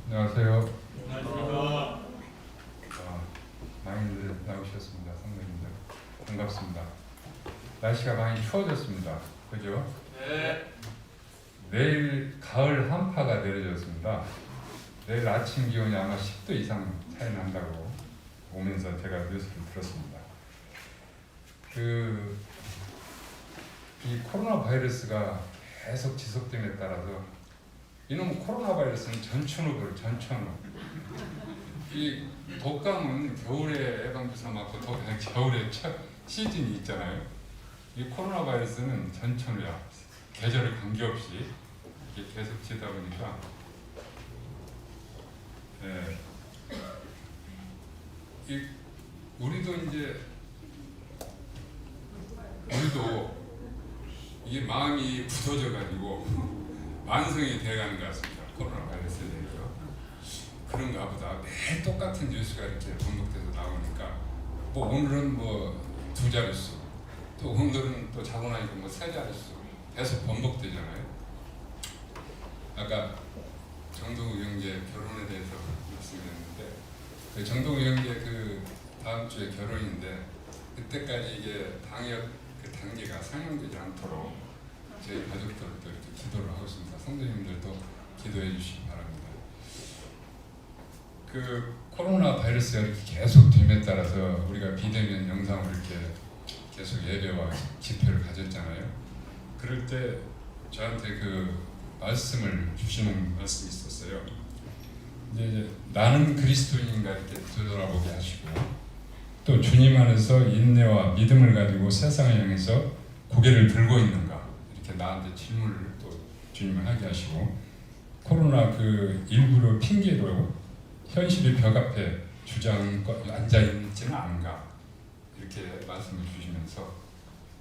안녕하세요. 안녕하십니까. 많이들 나오셨습니다. 성도님들 반갑습니다. 날씨가 많이 추워졌습니다. 그죠? 네. 내일 가을 한파가 내려졌습니다. 내일 아침 기온이 아마 10도 이상 차이 난다고 오면서 제가 뉴스를 들었습니다. 이 코로나 바이러스가 계속 지속됨에 따라서 이놈 코로나 바이러스는 전천후를 전천후. 이 독감은 겨울에 예방주사 맞고 겨울에 첫 시즌이 있잖아요. 이 코로나 바이러스는 전천후야. 계절에 관계없이 이게 계속 지다 보니까 우리도 이게 마음이 굳어져 가지고 만성이 돼가는 것 같습니다. 코로나 바이러스에 대해서 그런가 보다. 매일 똑같은 뉴스가 이렇게 반복돼서 나오니까 오늘은 두 자릿수, 또 오늘은 또 자고 나니까 세 자릿수 계속 반복되잖아요. 아까 정동우 형제 결혼에 대해서 말씀드렸는데 정동우 형제 다음 주에 결혼인데 그때까지 이게 방역 단계가 상향되지 않도록 저희 가족들도 이렇게 기도를 하고 있습니다. 성도님들도 기도해 주시기 바랍니다. 코로나 바이러스가 이렇게 계속 됨에 따라서 우리가 비대면 영상으로 이렇게 계속 예배와 집회를 가졌잖아요. 그럴 때 저한테 말씀을 주시는 말씀이 있었어요. 이제 나는 그리스도인인가 이렇게 되돌아보게 하시고 또 주님 안에서 인내와 믿음을 가지고 세상을 향해서 고개를 들고 있는가 이렇게 나한테 질문을 또 주님은 하게 하시고 코로나 일부러 핑계로 현실의 벽 앞에 앉아 있지는 않은가 이렇게 말씀을 주시면서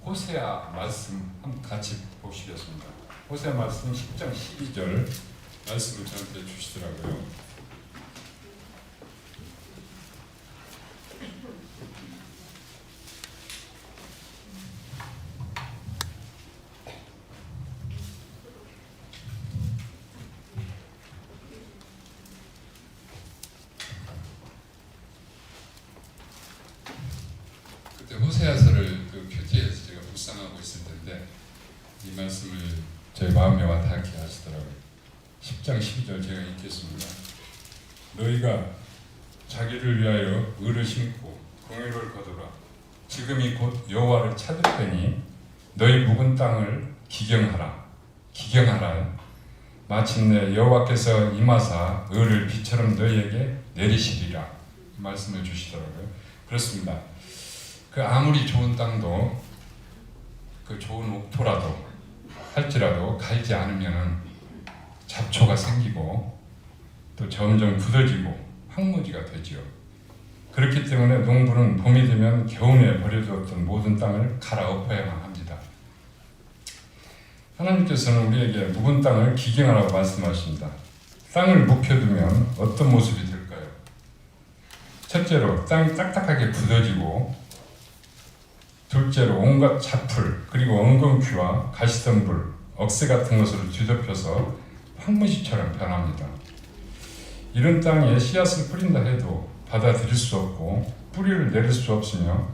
호세아 말씀 한번 같이 보시겠습니다. 호세아 말씀 10장 12절 말씀을 저한테 주시더라고요. 호세아서를 표지에서 제가 묵상하고 있을 텐데 이 말씀을 저희 마음에 와 닿게 하시더라고요. 10장 12절 제가 읽겠습니다. 너희가 자기를 위하여 의를 심고 공의를 거두라. 지금이 곧 여호와를 찾을 때니 너희 묵은 땅을 기경하라. 마침내 여호와께서 임하사 의를 비처럼 너희에게 내리시리라. 말씀을 주시더라고요. 그렇습니다. 아무리 좋은 땅도 좋은 옥토라도 할지라도 갈지 않으면 잡초가 생기고 또 점점 굳어지고 황무지가 되지요. 그렇기 때문에 농부는 봄이 되면 겨우내 버려두었던 모든 땅을 갈아엎어야만 합니다. 하나님께서는 우리에게 묵은 땅을 기경하라고 말씀하십니다. 땅을 묵혀두면 어떤 모습이 될까요? 첫째로 땅이 딱딱하게 굳어지고 둘째로 온갖 잡풀 그리고 엉겅퀴와 가시덤불, 억새 같은 것으로 뒤덮여서 황무지처럼 변합니다. 이런 땅에 씨앗을 뿌린다 해도 받아들일 수 없고 뿌리를 내릴 수 없으며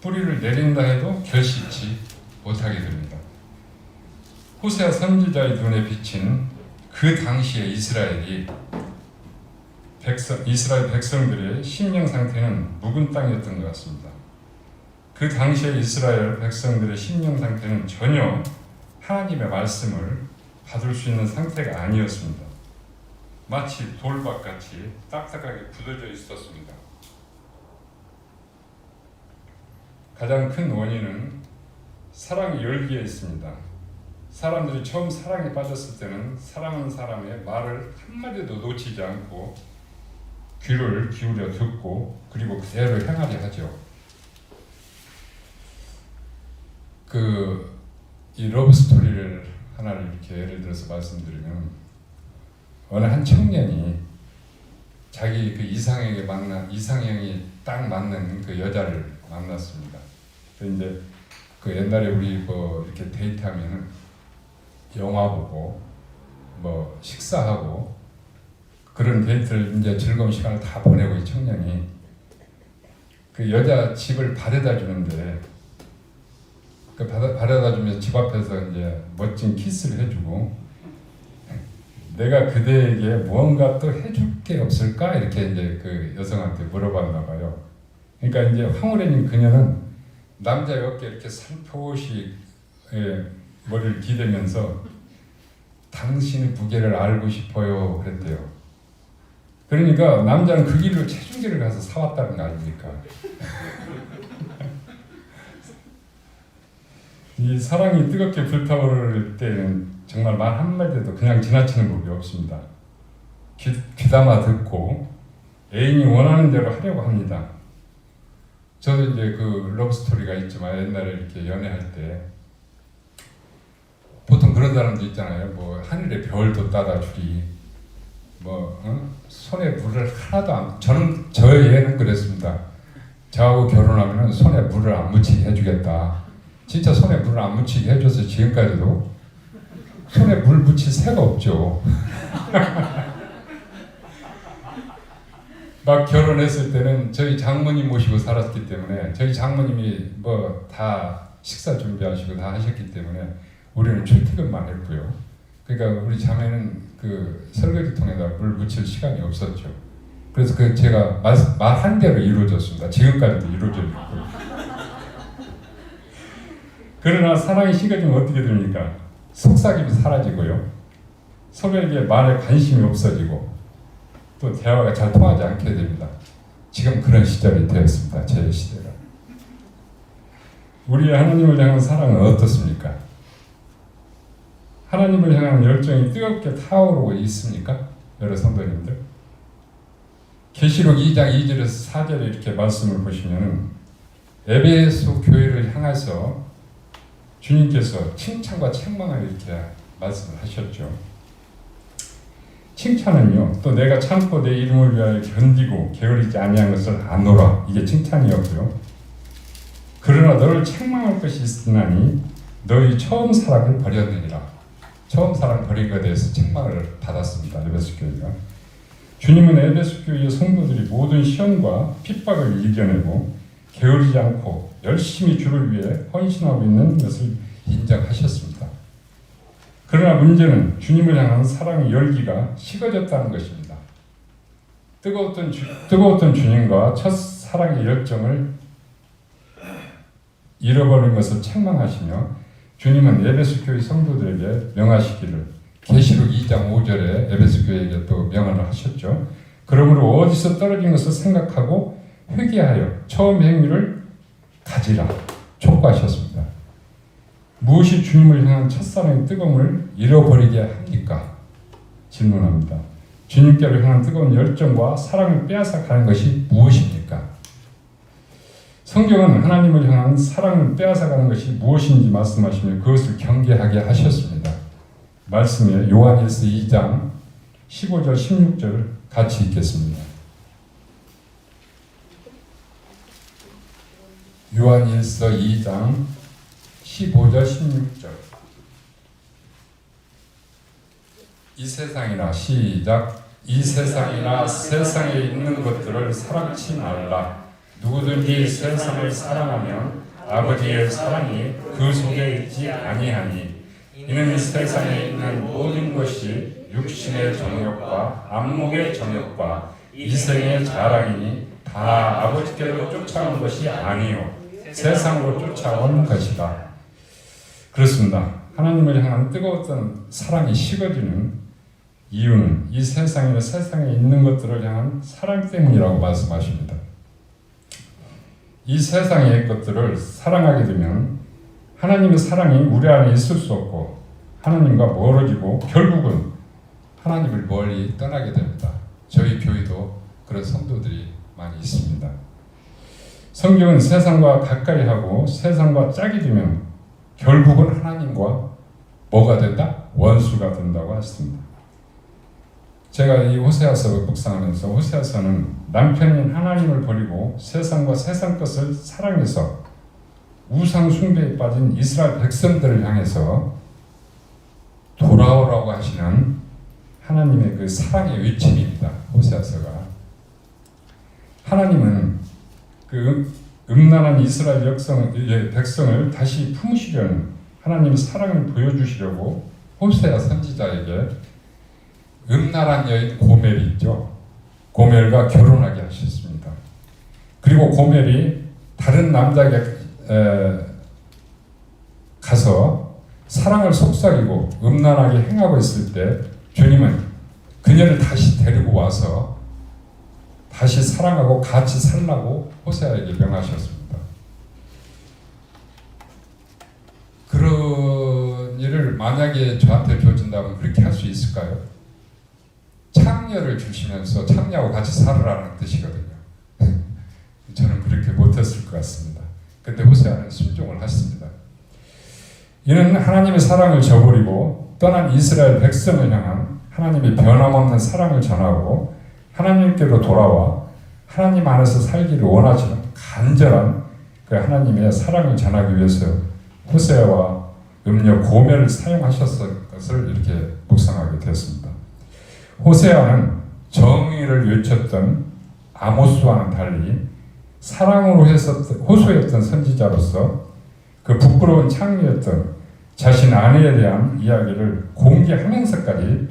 뿌리를 내린다 해도 결실치 못하게 됩니다. 호세아 선지자의 눈에 비친 그 당시의 이스라엘 백성들의 심령 상태는 묵은 땅이었던 것 같습니다. 그 당시의 이스라엘 백성들의 심령 상태는 전혀 하나님의 말씀을 받을 수 있는 상태가 아니었습니다. 마치 돌밭같이 딱딱하게 굳어져 있었습니다. 가장 큰 원인은 사랑의 열기에 있습니다. 사람들이 처음 사랑에 빠졌을 때는 사랑하는 사람의 말을 한마디도 놓치지 않고 귀를 기울여 듣고 그리고 그대로 행하려 하죠. 이 러브 스토리를 하나를 이렇게 예를 들어서 말씀드리면 어느 한 청년이 자기 이상형이 딱 맞는 여자를 만났습니다. 그런데 옛날에 우리 이렇게 데이트하면은 영화 보고 식사하고 그런 데이트를 이제 즐거운 시간을 다 보내고 이 청년이 그 여자 집을 바래다 주는데 그 바래다 주면서 집 앞에서 이제 멋진 키스를 해주고 내가 그대에게 무언가 또 해줄 게 없을까 이렇게 이제 그 여성한테 물어봤나 봐요. 그러니까 이제 황홀해진 그녀는 남자의 어깨에 이렇게 살포시 머리를 기대면서 당신의 무게를 알고 싶어요 그랬대요. 그러니까 남자는 그 길로 체중계를 가서 사왔다는 거 아닙니까? 이 사랑이 뜨겁게 불타오를 때는 정말 말 한마디도 그냥 지나치는 법이 없습니다. 귀담아 듣고 애인이 원하는 대로 하려고 합니다. 저도 이제 그 러브스토리가 있지만 옛날에 이렇게 연애할 때 보통 그런 사람도 있잖아요. 뭐 하늘에 별도 따다 주리 손에 물을 하나도 안 저의 애는 그랬습니다. 저하고 결혼하면 손에 물을 안 묻히게 해주겠다. 진짜 손에 물을 안 묻히게 해줘서 지금까지도 손에 물 묻힐 새가 없죠. 막 결혼했을 때는 저희 장모님 모시고 살았기 때문에 저희 장모님이 뭐 다 식사 준비하시고 다 하셨기 때문에 우리는 출퇴근만 했고요. 그러니까 우리 자매는 그 설거지통에다 물 묻힐 시간이 없었죠. 그래서 그 제가 말한 대로 이루어졌습니다. 지금까지도 이루어져 있고. 그러나 사랑이 식어지면 어떻게 됩니까? 속삭임이 사라지고요. 서로에게 말에 관심이 없어지고 또 대화가 잘 통하지 않게 됩니다. 지금 그런 시절이 되었습니다. 제 시대가. 우리의 하나님을 향한 사랑은 어떻습니까? 하나님을 향한 열정이 뜨겁게 타오르고 있습니까? 여러 성도님들. 계시록 2장 2절에서 4절에 이렇게 말씀을 보시면 에베소 교회를 향해서 주님께서 칭찬과 책망을 이렇게 말씀을 하셨죠. 칭찬은요, 또 내가 참고 내 이름을 위하여 견디고 게으르지 아니한 것을 아노라. 이게 칭찬이었고요. 그러나 너를 책망할 것이 있으나니 너희 처음 사랑을 버렸느니라. 처음 사랑 버린 것에 대해서 책망을 받았습니다. 에베소 교회가. 주님은 에베소 교회의 성도들이 모든 시험과 핍박을 이겨내고 게으르지 않고 열심히 주를 위해 헌신하고 있는 것을 인정하셨습니다. 그러나 문제는 주님을 향한 사랑의 열기가 식어졌다는 것입니다. 뜨거웠던 주님과 첫 사랑의 열정을 잃어버린 것을 책망하시며 주님은 에베소 교회 성도들에게 명하시기를 계시록 2장 5절에 에베소 교회에게 또 명을 하셨죠. 그러므로 어디서 떨어진 것을 생각하고 회개하여 처음 행위를 가지라 촉구하셨습니다. 무엇이 주님을 향한 첫사랑의 뜨거움을 잃어버리게 합니까? 질문합니다. 주님께로 향한 뜨거운 열정과 사랑을 빼앗아 가는 것이 무엇입니까? 성경은 하나님을 향한 사랑을 빼앗아 가는 것이 무엇인지 말씀하시며 그것을 경계하게 하셨습니다. 말씀에 요한일서 2장 15절 16절 같이 읽겠습니다. 요한일서 2장 15절 16절 이 세상이나 시작 이 세상이나 세상에 있는 것들을 사랑치 말라. 누구든지 세상을 사랑하면 아버지의 사랑이 그 속에 있지 아니하니 이는 세상에 있는 모든 것이 육신의 정욕과 안목의 정욕과 이생의 자랑이니 다 아버지께로 쫓아온 것이 아니요 세상으로 쫓아온 것이다. 그렇습니다. 하나님을 향한 뜨거웠던 사랑이 식어지는 이유는 이 세상에 있는 것들을 향한 사랑 때문이라고 말씀하십니다. 이 세상의 것들을 사랑하게 되면 하나님의 사랑이 우리 안에 있을 수 없고 하나님과 멀어지고 결국은 하나님을 멀리 떠나게 됩니다. 저희 교회도 그런 성도들이 많이 있습니다. 성경은 세상과 가까이 하고 세상과 짝이 되면 결국은 하나님과 뭐가 된다? 원수가 된다고 했습니다. 제가 이 호세아서 묵상하면서 호세아서는 남편인 하나님을 버리고 세상과 세상 것을 사랑해서 우상 숭배에 빠진 이스라엘 백성들을 향해서 돌아오라고 하시는 하나님의 그 사랑의 외침입니다. 호세아서가. 하나님은 그 음란한 이스라엘 백성을 다시 품으시려는 하나님의 사랑을 보여주시려고 호세아 선지자에게 음란한 여인 고멜이 있죠. 고멜과 결혼하게 하셨습니다. 그리고 고멜이 다른 남자에게 가서 사랑을 속삭이고 음란하게 행하고 있을 때 주님은 그녀를 다시 데리고 와서 다시 사랑하고 같이 살라고 호세아에게 명하셨습니다. 그런 일을 만약에 저한테 줘준다면 그렇게 할 수 있을까요? 창녀를 주시면서 창녀하고 같이 살으라는 뜻이거든요. 저는 그렇게 못했을 것 같습니다. 그때 호세아는 순종을 했습니다. 이는 하나님의 사랑을 저버리고 떠난 이스라엘 백성을 향한 하나님의 변함없는 사랑을 전하고 하나님께로 돌아와 하나님 안에서 살기를 원하시는 간절한 그 하나님의 사랑을 전하기 위해서 호세아와 음녀 고멜을 사용하셨을 것을 이렇게 묵상하게 되었습니다. 호세아는 정의를 외쳤던 아모스와는 달리 사랑으로 호소했던 선지자로서 그 부끄러운 창녀였던 자신 아내에 대한 이야기를 공개하면서까지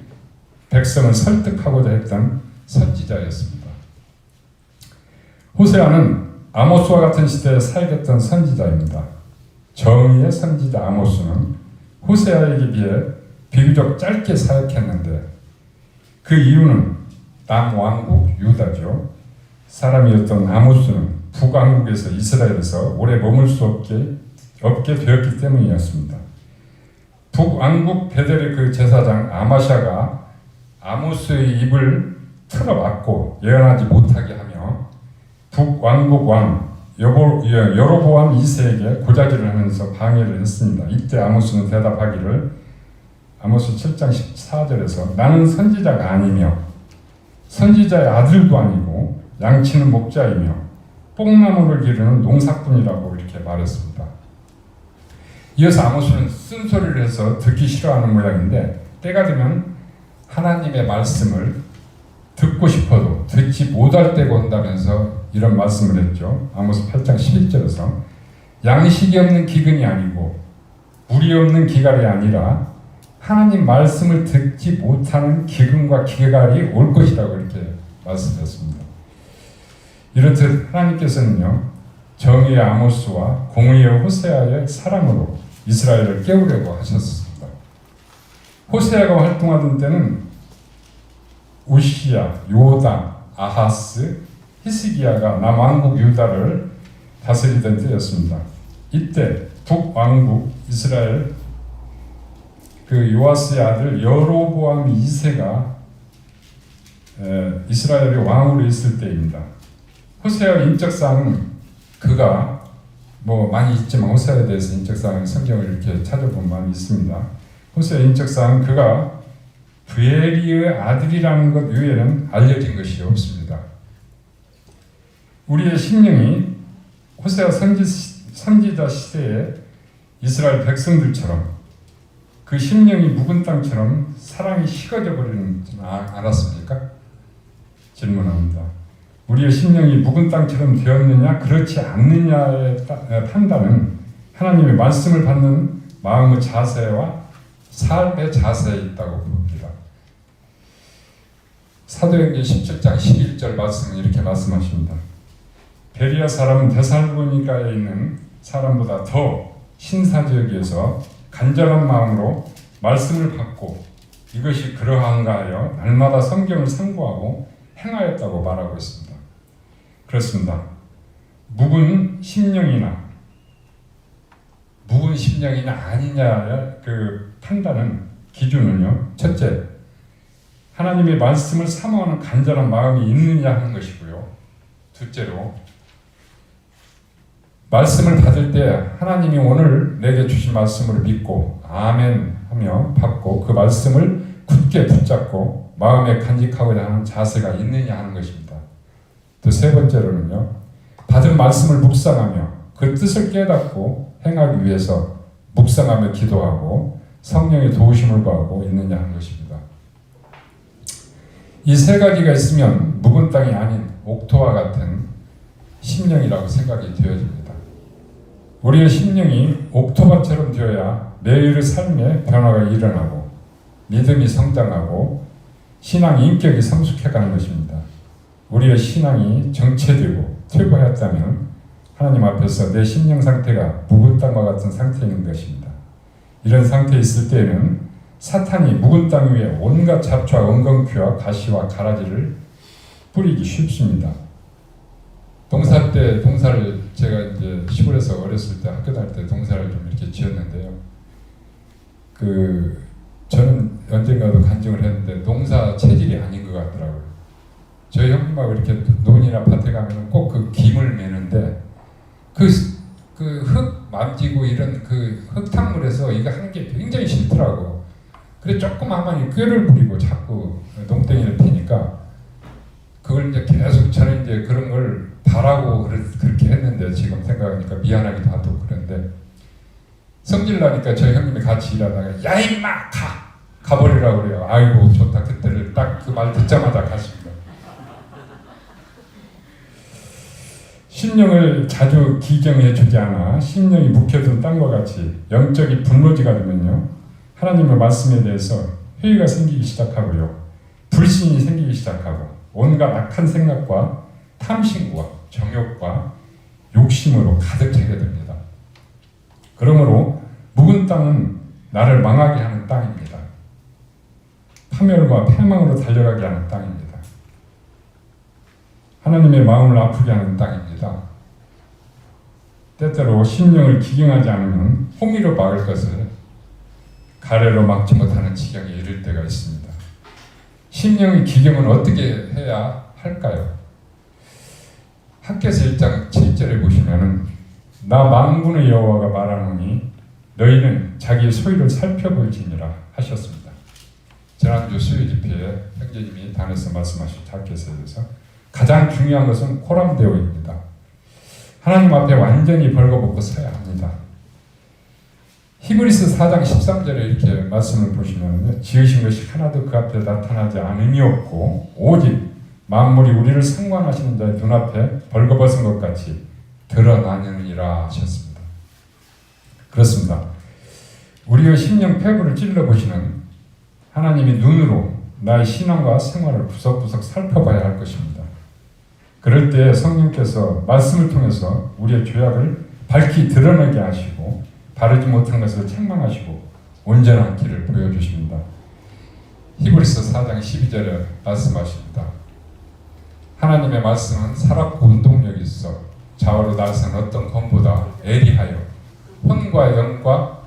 백성을 설득하고자 했던 선지자였습니다. 호세아는 아모스와 같은 시대에 사역했던 선지자입니다. 정의의 선지자 아모스는 호세아에게 비해 비교적 짧게 사역했는데 그 이유는 남왕국 유다죠. 사람이었던 아모스는 북왕국에서 이스라엘에서 오래 머물 수 없게 되었기 때문이었습니다. 북왕국 베델의 그 제사장 아마샤가 아모스의 입을 틀어막고 예언하지 못하게 하며 북왕국 왕 여로보암 2세에게 고자질을 하면서 방해를 했습니다. 이때 아모스는 대답하기를 아모스 7장 14절에서 나는 선지자가 아니며 선지자의 아들도 아니고 양치는 목자이며 뽕나무를 기르는 농사꾼이라고 이렇게 말했습니다. 이어서 아모스는 쓴소리를 해서 듣기 싫어하는 모양인데 때가 되면 하나님의 말씀을 듣고 싶어도 듣지 못할 때가 온다면서 이런 말씀을 했죠. 아모스 8장 11절에서 양식이 없는 기근이 아니고 물이 없는 기갈이 아니라 하나님 말씀을 듣지 못하는 기근과 기갈이 올 것이라고 이렇게 말씀했습니다. 이렇듯 하나님께서는요 정의의 아모스와 공의의 호세아의 사랑으로 이스라엘을 깨우려고 하셨습니다. 호세아가 활동하던 때는 우시야, 요담, 아하스, 히스기야가 남왕국 유다를 다스리던 때였습니다. 이때 북왕국 이스라엘 그 요아스의 아들 여로보암 2세가 이스라엘의 왕으로 있을 때입니다. 호세아 인적사항은 그가 많이 있지만 호세아에 대해서 인적사항 성경을 이렇게 찾아보면 많이 있습니다. 호세아 인적사항은 그가 브에리의 아들이라는 것 외에는 알려진 것이 없습니다. 우리의 심령이 호세아 선지자 시대에 이스라엘 백성들처럼 그 심령이 묵은 땅처럼 사랑이 식어져 버리는 줄 알았습니까? 질문합니다. 우리의 심령이 묵은 땅처럼 되었느냐 그렇지 않느냐의 판단은 하나님의 말씀을 받는 마음의 자세와 삶의 자세에 있다고 봅니다. 사도행전 17장 11절 말씀은 이렇게 말씀하십니다. 베리아 사람은 데살로니가에 있는 사람보다 더 신사지역에서 간절한 마음으로 말씀을 받고 이것이 그러한가 하여 날마다 성경을 상고하고 행하였다고 말하고 있습니다. 그렇습니다. 묵은 심령이냐 아니냐의 그 판단은 기준은요. 첫째, 하나님의 말씀을 사모하는 간절한 마음이 있느냐 하는 것이고요. 둘째로 말씀을 받을 때 하나님이 오늘 내게 주신 말씀을 믿고 아멘 하며 받고 그 말씀을 굳게 붙잡고 마음에 간직하고자 하는 자세가 있느냐 하는 것입니다. 또 세 번째로는요. 받은 말씀을 묵상하며 그 뜻을 깨닫고 행하기 위해서 묵상하며 기도하고 성령의 도우심을 구하고 있느냐 하는 것입니다. 이 세 가지가 있으면 묵은 땅이 아닌 옥토와 같은 심령이라고 생각이 되어집니다. 우리의 심령이 옥토밭처럼 되어야 매일의 삶에 변화가 일어나고 믿음이 성장하고 신앙 인격이 성숙해가는 것입니다. 우리의 신앙이 정체되고 퇴보했다면 하나님 앞에서 내 심령 상태가 묵은 땅과 같은 상태인 것입니다. 이런 상태에 있을 때에는 사탄이 묵은 땅 위에 온갖 잡초와 엉겅퀴와 가시와 가라지를 뿌리기 쉽습니다. 동사를 제가 이제 시골에서 어렸을 때 학교 다닐 때 동사를 좀 이렇게 지었는데요. 저는 언젠가도 간증을 했는데 농사 체질이 아닌 것 같더라고요. 저희 형님하고 이렇게 논이나 밭에 가면 꼭 그 김을 매는데 그 흙 만지고 이런 그 흙탕물에서 이거 하는 게 굉장히 싫더라고. 그래 조그마한 꾀를 부리고 자꾸 농땡이를 피니까 그걸 이제 계속 저는 이제 그런 걸 바라고 그렇게 했는데 지금 생각하니까 미안하기도 하고 그런데 성질 나니까 저희 형님이 같이 일하다가 야 임마 가버리라고 그래요. 아이고 좋다. 그때를 딱 그 말 듣자마자 갔습니다. 심령을 자주 기경해 주지 않아 심령이 묵혀둔 땅과 같이 영적이 분노지가 되면요 하나님의 말씀에 대해서 회의가 생기기 시작하고요 불신이 생기기 시작하고 온갖 악한 생각과 탐심과 정욕과 욕심으로 가득 차게 됩니다. 그러므로 묵은 땅은 나를 망하게 하는 땅입니다. 파멸과 패망으로 달려가게 하는 땅입니다. 하나님의 마음을 아프게 하는 땅입니다. 때때로 심령을 기경하지 않으면 호미로 막을 것을 가래로 막지 못하는 지경에 이를 때가 있습니다. 심령의 기경은 어떻게 해야 할까요? 학개서 1장 7절에 보시면은 나 만군의 여호와가 말하노니 너희는 자기의 소유를 살펴볼지니라 하셨습니다. 지난주 수요 집회에 형제님이 단에서 말씀하신 학개서에 대해서 가장 중요한 것은 코람데오입니다. 하나님 앞에 완전히 벌거벗고 서야 합니다. 히브리서 4장 13절에 이렇게 말씀을 보시면 지으신 것이 하나도 그 앞에 나타나지 않음이 없고 오직 만물이 우리를 상관하시는 자의 눈앞에 벌거벗은 것 같이 드러나느니라 하셨습니다. 그렇습니다. 우리의 심령 폐부를 찔러보시는 하나님이 눈으로 나의 신앙과 생활을 구석구석 살펴봐야 할 것입니다. 그럴 때 성령께서 말씀을 통해서 우리의 죄악을 밝히 드러내게 하시고 바르지 못한 것을 책망하시고 온전한 길을 보여주십니다. 히브리서 4장 12절에 말씀하십니다. 하나님의 말씀은 살았고 운동력이 있어 좌우로 날선 어떤 검보다 예리하여 혼과 영과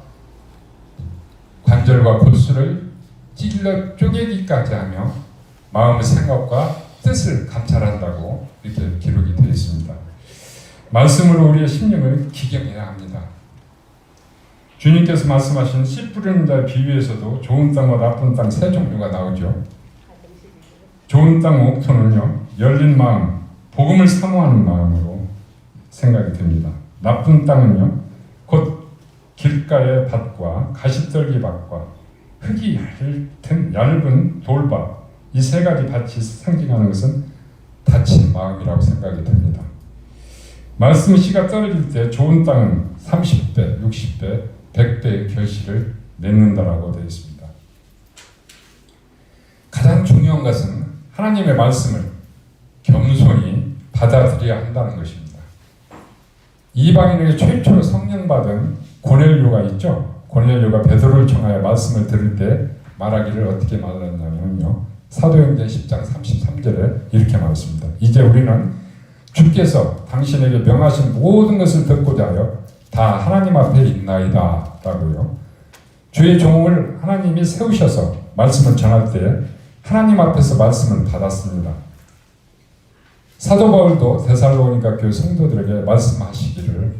관절과 골수를 찔러 쪼개기까지 하며 마음의 생각과 뜻을 감찰한다고 이렇게 기록이 되어 있습니다. 말씀으로 우리의 심령을 기경해야 합니다. 주님께서 말씀하신 씨 뿌리는 자의 비유에서도 좋은 땅과 나쁜 땅 세 종류가 나오죠. 좋은 땅 옥토는요 열린 마음, 복음을 사모하는 마음으로 생각이 됩니다. 나쁜 땅은요 곧 길가의 밭과 가시떨기 밭과 흙이 얇은 돌밭 이 세 가지 밭이 상징하는 것은 다친 마음이라고 생각이 됩니다. 말씀 씨가 떨어질 때 좋은 땅은 30배, 60배, 100배의 결실을 맺는다라고 되어 있습니다. 가장 중요한 것은 하나님의 말씀을 겸손히 받아들여야 한다는 것입니다. 이방인에게 최초로 성령 받은 고넬료가 있죠. 고넬료가 베드로를 청하여 말씀을 들을 때 말하기를 어떻게 말했냐면요. 사도행전 10장 33절에 이렇게 말했습니다. 이제 우리는 주께서 당신에게 명하신 모든 것을 듣고자 하여 다 하나님 앞에 있나이다 라고요. 주의 종을 하나님이 세우셔서 말씀을 전할 때 하나님 앞에서 말씀을 받았습니다. 사도 바울도 데살로니가 교회 성도들에게 말씀하시기를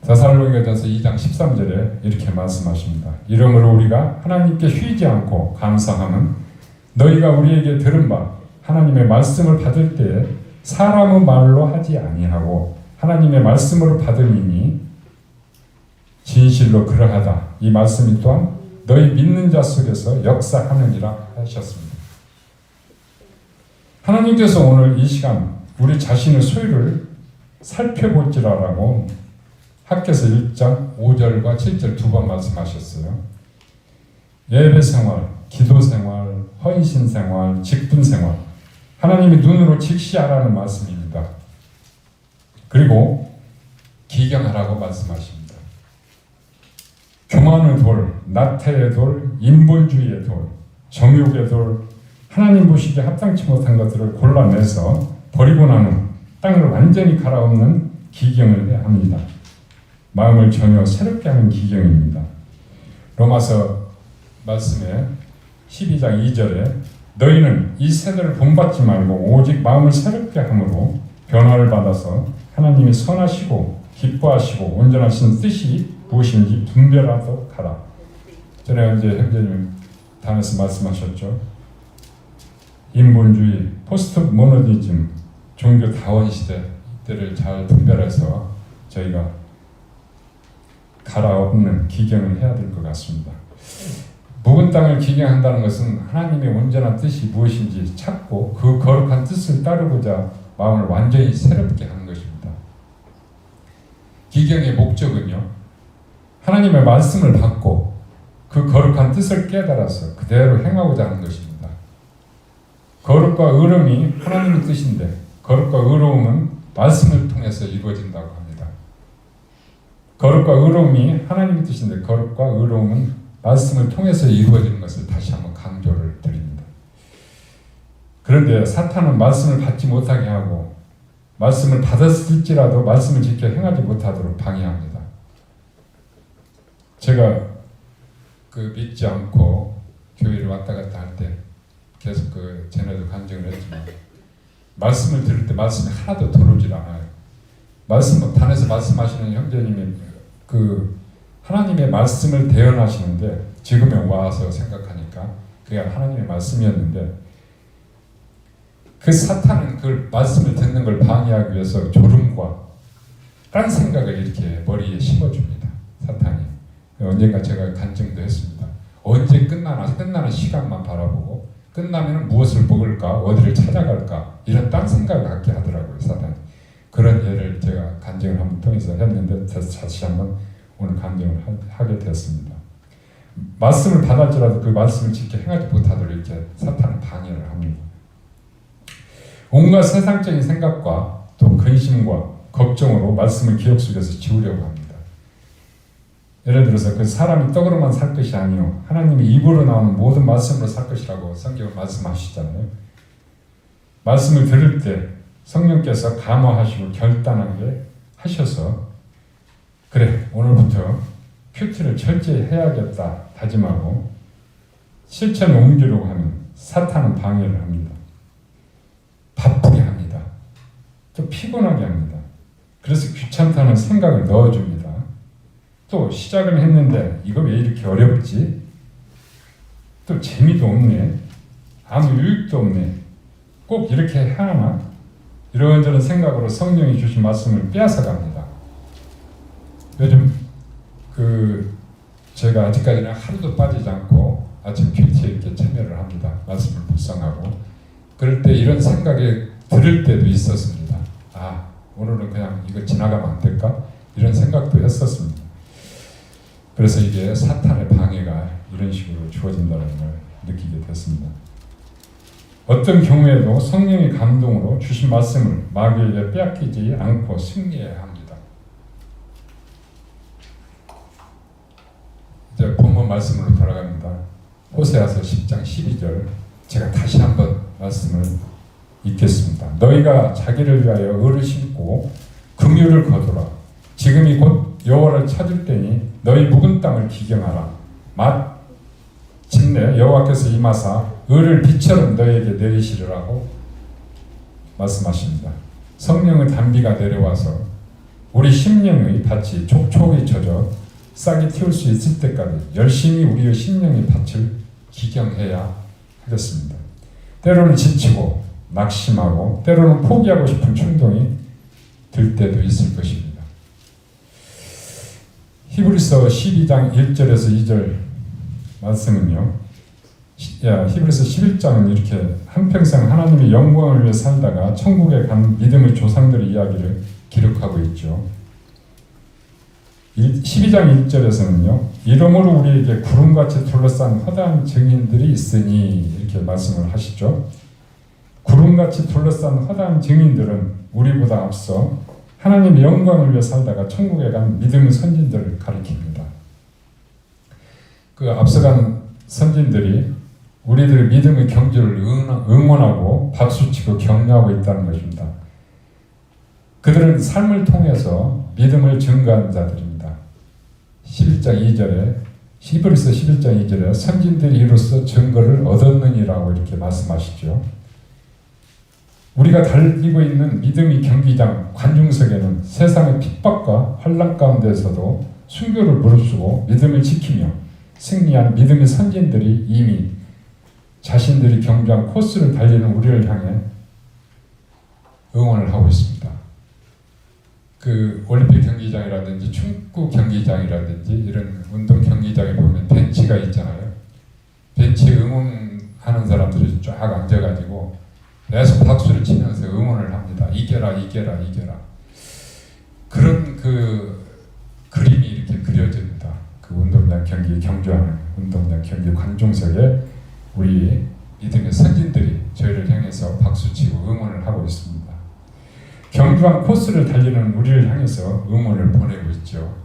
데살로니가전서 2장 13절에 이렇게 말씀하십니다. 이러므로 우리가 하나님께 쉬지 않고 감사함은 너희가 우리에게 들은 바 하나님의 말씀을 받을 때에 사람의 말로 하지 아니하고 하나님의 말씀으로 받으니 진실로 그러하다. 이 말씀이 또한 너희 믿는 자 속에서 역사하느니라 하셨습니다. 하나님께서 오늘 이 시간 우리 자신의 소유를 살펴볼지라라고 학개서 1장 5절과 7절 두 번 말씀하셨어요. 예배 생활, 기도 생활, 헌신 생활, 직분 생활, 하나님이 눈으로 직시하라는 말씀입니다. 그리고 기경하라고 말씀하십니다. 교만의 돌, 나태의 돌, 인본주의의 돌, 정욕의 돌, 하나님 보시기에 합당치 못한 것들을 골라내서 버리고 나는 땅을 완전히 갈아엎는 기경을 해야 합니다. 마음을 전혀 새롭게 하는 기경입니다. 로마서 말씀에 12장 2절에 너희는 이 세대를 본받지 말고 오직 마음을 새롭게 함으로 변화를 받아서 하나님이 선하시고 기뻐하시고 온전하신 뜻이 무엇인지 분별하도록 하라. 전에 언제 형제님 단에서 말씀하셨죠. 인본주의, 포스트 모더니즘, 종교 다원 시대 때를 잘 분별해서 저희가 갈아엎는 기경을 해야 될 것 같습니다. 묵은 땅을 기경한다는 것은 하나님의 온전한 뜻이 무엇인지 찾고 그 거룩한 뜻을 따르고자 마음을 완전히 새롭게 하는 것입니다. 기경의 목적은요, 하나님의 말씀을 받고 그 거룩한 뜻을 깨달아서 그대로 행하고자 하는 것입니다. 거룩과 의로움이 하나님의 뜻인데 거룩과 의로움은 말씀을 통해서 이루어진다고 합니다. 거룩과 의로움이 하나님의 뜻인데 거룩과 의로움은 말씀을 통해서 이루어지는 것을 다시 한번 강조를 드립니다. 그런데 사탄은 말씀을 받지 못하게 하고 말씀을 받았을지라도 말씀을 지켜 행하지 못하도록 방해합니다. 제가 믿지 않고 교회를 왔다 갔다 할 때 계속 전에도 간증을 했지만 말씀을 들을 때 말씀이 하나도 들어오질 않아요. 단에서 말씀하시는 형제님이 하나님의 말씀을 대언하시는데 지금에 와서 생각하니까 그게 하나님의 말씀이었는데 그 사탄은 그 말씀을 듣는 걸 방해하기 위해서 졸음과 딴 생각을 이렇게 머리에 심어줍니다. 사탄이. 언젠가 제가 간증도 했습니다. 언제 끝나는 시간만 바라보고 끝나면 무엇을 먹을까, 어디를 찾아갈까 이런 딴 생각을 갖게 하더라고요. 사탄이. 그런 예를 제가 간증을 한번 통해서 했는데 다시 한번 오늘 간증을 하게 되었습니다. 말씀을 받았지라도 그 말씀을 지켜 행하지 못하도록 이렇게 사탄은 방해를 합니다. 온갖 세상적인 생각과 또 근심과 걱정으로 말씀을 기억 속에서 지우려고 합니다. 예를 들어서 그 사람이 떡으로만 살 것이 아니요 하나님의 입으로 나오는 모든 말씀으로 살 것이라고 성경을 말씀하시잖아요. 말씀을 들을 때 성령께서 감화하시고 결단하게 하셔서 그래 오늘부터 큐티를 철저히 해야겠다 다짐하고 실천에 옮기려고 하면 사탄은 방해를 합니다. 바쁘게 합니다. 또 피곤하게 합니다. 그래서 귀찮다는 생각을 넣어줍니다. 또 시작을 했는데 이거 왜 이렇게 어렵지? 또 재미도 없네. 아무 유익도 없네. 꼭 이렇게 해야 하나? 이런저런 생각으로 성령이 주신 말씀을 빼앗아 갑니다. 요즘 제가 아직까지는 하루도 빠지지 않고 아침 큐티에 이렇게 참여를 합니다. 말씀을 묵상하고 그럴 때 이런 생각이 들을 때도 있었습니다. 오늘은 그냥 이거 지나가면 안 될까? 이런 생각도 했었습니다. 그래서 이게 사탄의 방해가 이런 식으로 주어진다는 걸 느끼게 됐습니다. 어떤 경우에도 성령의 감동으로 주신 말씀을 마귀에게 빼앗기지 않고 승리해야 합니다. 이제 본문 말씀으로 돌아갑니다. 호세아서 10장 12절 제가 다시 한번 말씀을 읽겠습니다. 너희가 자기를 위하여 의를 심고 긍휼을 거두라. 지금이 곧 여호와를 찾을 때니 너희 묵은 땅을 기경하라. 마침내 여호와께서 임하사 의를 비처럼 너희에게 내리시리라고 말씀하십니다. 성령의 단비가 내려와서 우리 심령의 밭이 촉촉이 젖어 싹이 틔울 수 있을 때까지 열심히 우리의 심령의 밭을 기경해야 하겠습니다. 때로는 지치고 낙심하고 때로는 포기하고 싶은 충동이 들 때도 있을 것입니다. 히브리서 12장 1절에서 2절 말씀은요. 히브리서 11장은 이렇게 한평생 하나님의 영광을 위해 살다가 천국에 간 믿음의 조상들의 이야기를 기록하고 있죠. 12장 1절에서는요. 이러므로 우리에게 구름같이 둘러싼 허다한 증인들이 있으니 이렇게 말씀을 하시죠. 구름같이 둘러싼 허다한 증인들은 우리보다 앞서 하나님의 영광을 위해 살다가 천국에 간 믿음의 선진들을 가리킵니다. 그 앞서간 선진들이 우리들의 믿음의 경주를 응원하고 박수치고 격려하고 있다는 것입니다. 그들은 삶을 통해서 믿음을 증거한 자들입니다. 11장 2절에 히브리서 11장 2절에 선진들이 이로써 증거를 얻었느니라고 이렇게 말씀하시죠. 우리가 달리고 있는 믿음의 경기장 관중석에는 세상의 핍박과 환난 가운데서도 순교를 무릅쓰고 믿음을 지키며 승리한 믿음의 선진들이 이미 자신들이 경주한 코스를 달리는 우리를 향해 응원을 하고 있습니다. 그 올림픽 경기장이라든지 축구 경기장이라든지 이런 운동 경기장에 보면 벤치가 있잖아요. 벤치에 응원하는 사람들이 쫙 앉아가지고 계속 박수를 치면서 응원을 합니다. 이겨라, 이겨라, 이겨라. 그런 그 그림이 이렇게 그려집니다. 그 운동장 경기 경주하는 운동장 경기 관중석에 우리 믿음의 선진들이 저희를 향해서 박수치고 응원을 하고 있습니다. 경주한 코스를 달리는 우리를 향해서 응원을 보내고 있죠.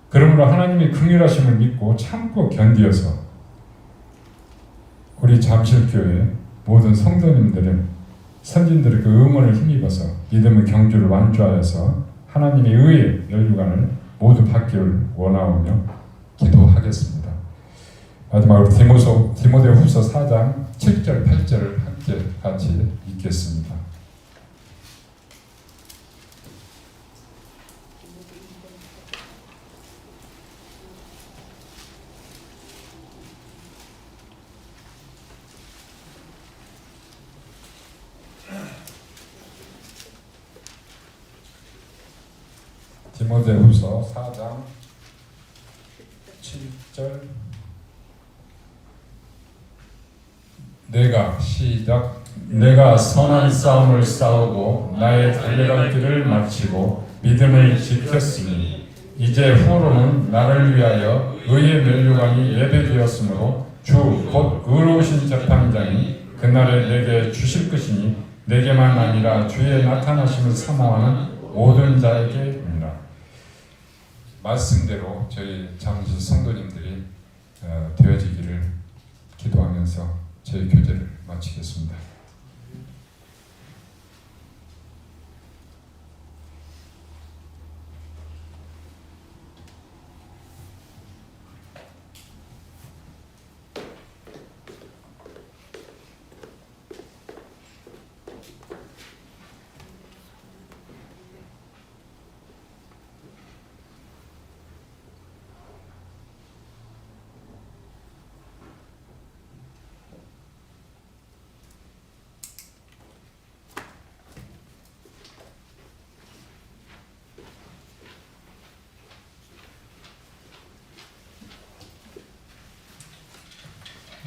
그러므로 하나님의 긍휼하심을 믿고 참고 견디어서 우리 잠실교회 모든 성도님들은 선진들의 그 응원을 힘입어서 믿음의 경주를 완주하여서 하나님의 의의 면류관을 모두 받기를 원하오며 기도하겠습니다. 마지막으로 디모데후서 4장 7절 8절을 함께 같이 읽겠습니다. 디모데후서 4장 7절 내가 선한 싸움을 싸우고 나의 달려갈 길을 마치고 믿음을 지켰으니 이제 후로는 나를 위하여 의의 면류관이 예배되었으므로 주 곧 의로우신 재판장이 그날에 내게 주실 것이니 내게만 아니라 주의 나타나심을 사모하는 모든 자에게입니다. 말씀대로 저희 잠실 성도님들이 되어지기를 기도하면서 저희 교제를 마치겠습니다.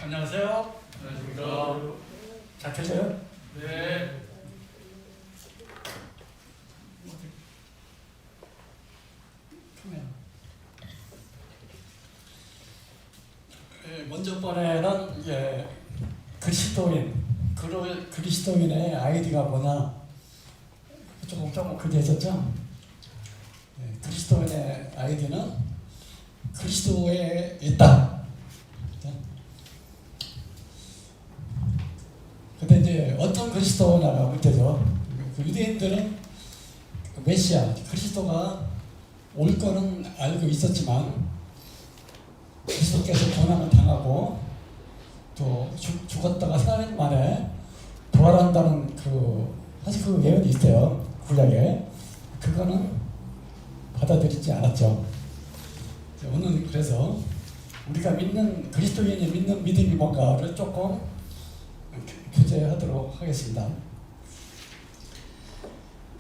안녕하세요. 안녕하십니까. 잘 들려요? 네. 먼저 번에는 그리스도인의 아이디가 뭐냐 조금 그게 있었죠. 그리스도인의 아이디는 그리스도에 있다. 근데 이제 어떤 그리스도냐가 문제죠. 유대인들은 메시아 그리스도가 올 거는 알고 있었지만 그리스도께서 고난을 당하고 또 죽었다가 4일 만에 부활한다는 사실 그 예언이 있어요. 구약에. 그거는 받아들이지 않았죠. 오늘 그래서 우리가 믿는 그리스도인이 믿는 믿음이 뭔가를 조금 교제하도록 하겠습니다.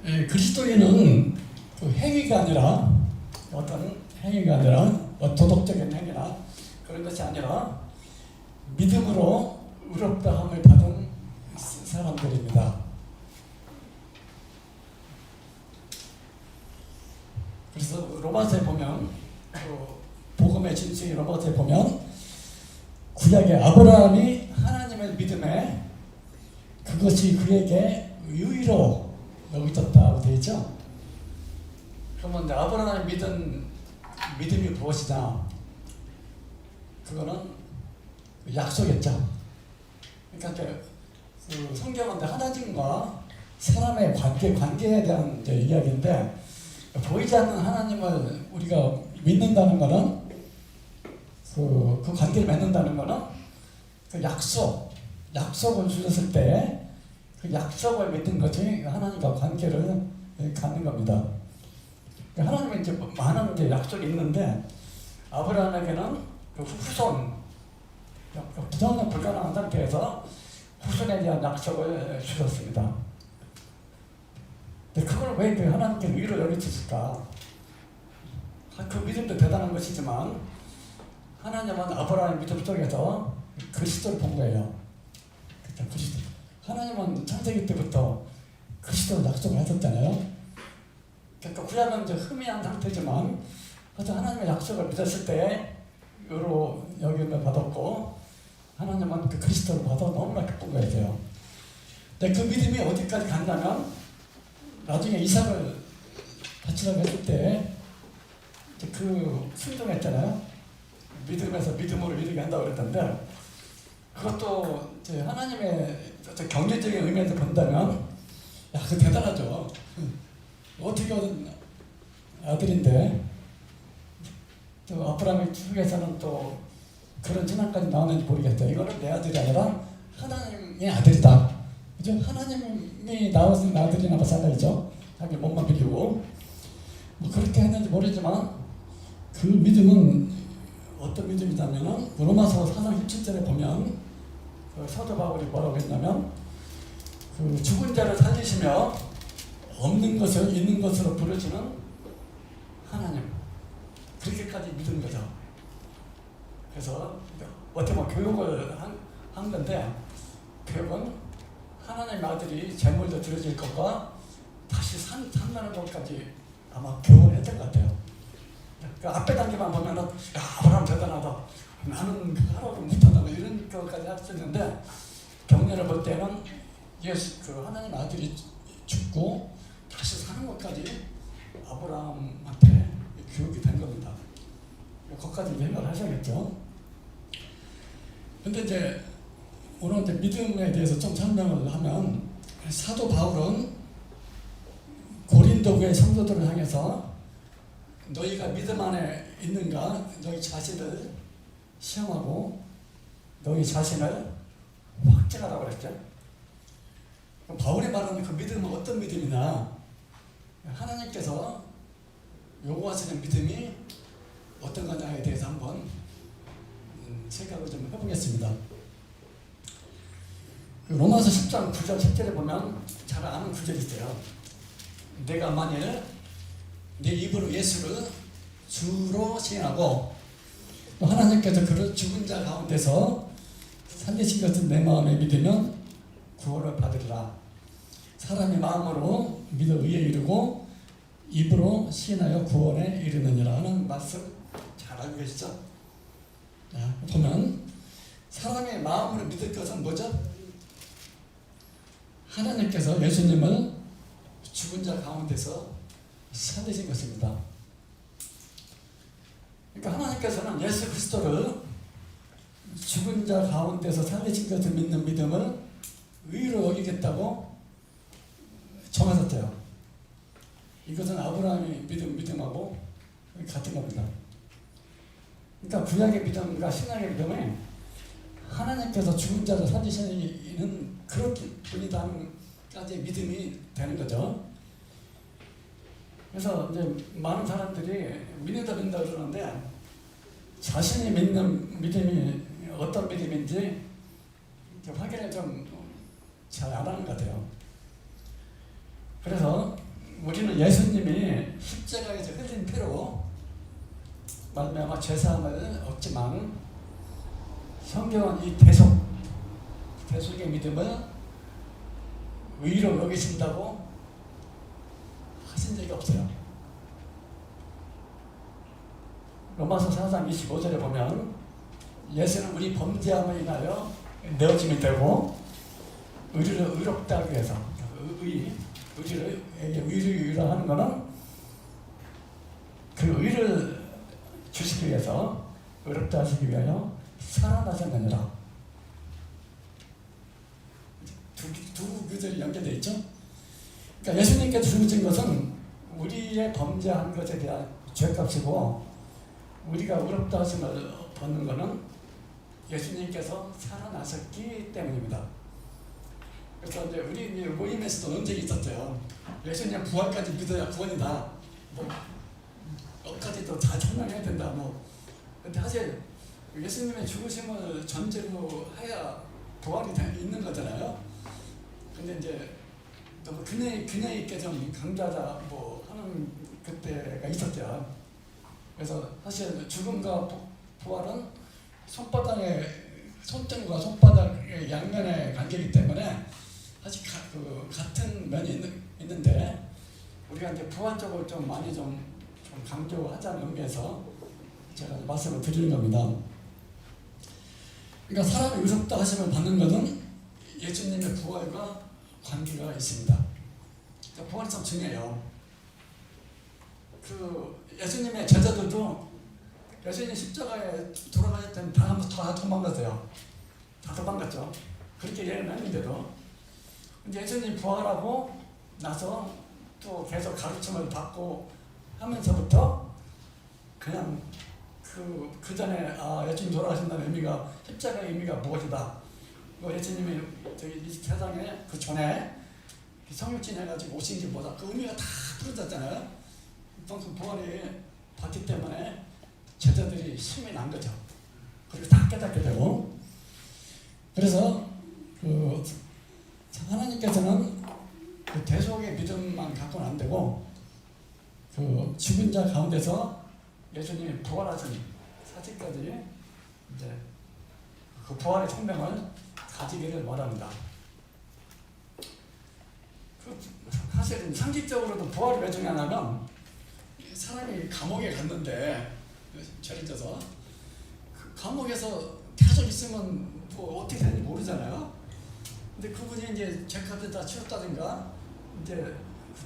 그리스도인은 그 행위가 아니라 어떤 행위가 아니라 도덕적인 행위나 그런 것이 아니라 믿음으로 의롭다함을 받은 사람들입니다. 그래서 로마서에 보면 복음의 진수인 로마서에 보면 구약의 아브라함이 하나님을 믿음에 그것이 그에게 의로 여겨졌다고 되어 있죠. 그러면 이제 아브라함이 믿은 믿음이 무엇이냐? 그거는 약속이었죠. 그러니까 그 성경은 하나님과 사람의 관계에 대한 이야기인데, 보이지 않는 하나님을 우리가 믿는다는 것은 그 관계를 맺는다는 것은 그 약속을 주셨을 때 그 약속을 믿는 것이 하나님과 관계를 갖는 겁니다. 하나님은 이제 많은 이제 약속이 있는데 아브라함에게는 그 후손, 기존은 불가능한 상태에서 후손에 대한 약속을 주셨습니다. 근데 그걸 왜 하나님께 위로 여겨주실까? 그 믿음도 대단한 것이지만 하나님은 아브라함의 믿음 속에서 그리스도를 본 거예요. 그렇죠? 그리스도. 하나님은 창세기 때부터 그리스도를 약속을 하셨잖아요. 그러니까 구약은 이제 희미한 상태지만 하여튼 하나님의 약속을 믿었을 때 의로 여김을 받았고 하나님은 그 그리스도를 받아 너무나 기쁜 거예요. 근데 그 믿음이 어디까지 갔냐면 나중에 이삭을 바치라고 했을 때 그 순종했잖아요. 믿음에서 믿음으로 이르게 한다고 그랬던데 그것도 이제 하나님의 경제적인 의미에서 본다면 그 대단하죠. 어떻게 얻은 아들인데 또 아브라함의 쪽에서는 또 그런 신앙까지 나오는지 모르겠어요. 이거는 내 아들이 아니라 하나님의 아들이다. 그죠? 하나님이 낳으신 아들이나 마찬가지죠. 자기 몸만 빌리고 뭐 그렇게 했는지 모르지만 그 믿음은 어떤 믿음이냐면은 로마서 4장 17절에 보면 그 사도 바울이 뭐라고 했냐면 그 죽은 자를 살리시며 없는 것을 있는 것으로 부르시는 하나님, 그렇게까지 믿은 거죠. 그래서 어떻게 보면 교육을 한 건데 교육은 하나님의 아들이 재물도 들어질 것과 다시 산다는 것까지 아마 교훈을 했던 것 같아요. 그 앞에 단계만 보면은 야 아브라함 대단하다, 나는 하나도 못한다 이런 것까지 할 수 있는데 경륜을 볼 때는 예수 그 하나님 아들이 죽고 다시 사는 것까지 아브라함한테 교육이 된 겁니다. 거기까지 생각을 하셔야겠죠. 근데 이제 오늘 이제 믿음에 대해서 좀 설명을 하면 사도 바울은 고린도 교회 성도들을 향해서 너희가 믿음 안에 있는가 너희 자신을 시험하고 너희 자신을 확증하라고 그랬죠. 바울이 말하는 그 믿음은 어떤 믿음이냐, 하나님께서 요구하시는 믿음이 어떤 거냐에 대해서 한번 생각을 좀 해보겠습니다. 로마서 10장 9절 10절에 보면 잘 아는 구절이 있어요. 내가 만일 내 입으로 예수를 주로 시인하고 또 하나님께서 그를 죽은 자 가운데서 살리신 것을 내 마음에 믿으면 구원을 받으리라. 사람이 마음으로 믿어 의에 이르고 입으로 시인하여 구원에 이르느니라 하는 말씀 잘 알고 계시죠? 자, 보면 사람이 마음으로 믿을 것은 뭐죠? 하나님께서 예수님을 죽은 자 가운데서 살리신 것입니다. 그러니까 하나님께서는 예수 그리스도를 죽은 자 가운데서 살리신 것을 믿는 믿음을 의로 여기겠다고 정하셨대요. 이것은 아브라함의 믿음하고 같은 겁니다. 그러니까 구약의 믿음과 신약의 믿음에 하나님께서 죽은 자를 살리시는 그런 분이다까지 믿음이 되는 거죠. 그래서 이제 많은 사람들이 믿는다 그러는데 자신이 믿는 믿음이 어떤 믿음인지 확인을 좀 잘 안 하는 것 같아요. 그래서 우리는 예수님이 십자가에서 흘린 피로 말미암아 죄사함을 얻지만 성경은 이 대속의 믿음을 의로 여기신다고 하신 적이 없어요. 로마서 4장 25절에 보면 예수는 우리 범죄함을 인하여 내어짐이 되고 의를 의롭다 하기 위해서 의를 하는 것은 그 의를 주시기 위해서 의롭다 하시기 위하여 살아나셨느니라. 두 구절이 연결되어 있죠. 그러니까 예수님께서 죽으신 것은 우리의 범죄한 것에 대한 죄값이고 우리가 의롭다 하심을 받는 것은 예수님께서 살아나셨기 때문입니다. 그래서 이제 우리 모임에서도 논쟁이 있었죠. 예수님 부활까지 믿어야 구원이다. 뭐까지도 다 설명해야 된다. 근데 사실 예수님의 죽으심을 전제로 해야 부활이 있는 거잖아요. 근데 이제 너무 균형 있게 좀 강조하자 하는 그때가 있었죠. 그래서 사실 죽음과 부활은 손등과 손바닥의 양면의 관계이기 때문에 사실 같은 면이 있는데 우리가 이제 부활적으로 좀 많이 좀 강조하자는 의미에서 제가 말씀을 드리는 겁니다. 그러니까 사람이 의롭다 하심을 받는 것은 예수님의 부활과 관계가 있습니다. 그러니까 부활이 참 중요해요. 예수님의 제자들도 예수님 십자가에 돌아가실 때는 다 도망갔어요. 다 도망갔죠. 그렇게 예언을 했는데도. 근데 예수님 부활하고 나서 또 계속 가르침을 받고 하면서부터 그냥 그 전에 예수님 돌아가신다는 의미가 십자가의 의미가 무엇이다. 예수님이 이 세상에 그 전에 성육신 해가지고 오신 게 뭐다. 그 의미가 다 풀어졌잖아요. 그 부활이 받기 때문에 제자들이 힘이 난 거죠. 그리고 다 깨닫게 되고. 그래서 하나님께서는 그 대속의 믿음만 갖고는 안 되고 죽은 자 가운데서 예수님이 부활하신 사실까지 이제 그 부활의 생명을 가지기를 원합니다. 사실은 상식적으로도 부활이 왜 중요하냐면 사람이 감옥에 갔는데 죄를 져서 감옥에서 계속 있으면 어떻게 되는지 모르잖아요. 근데 그분이 이제 죄값을 다 치웠다든가 이제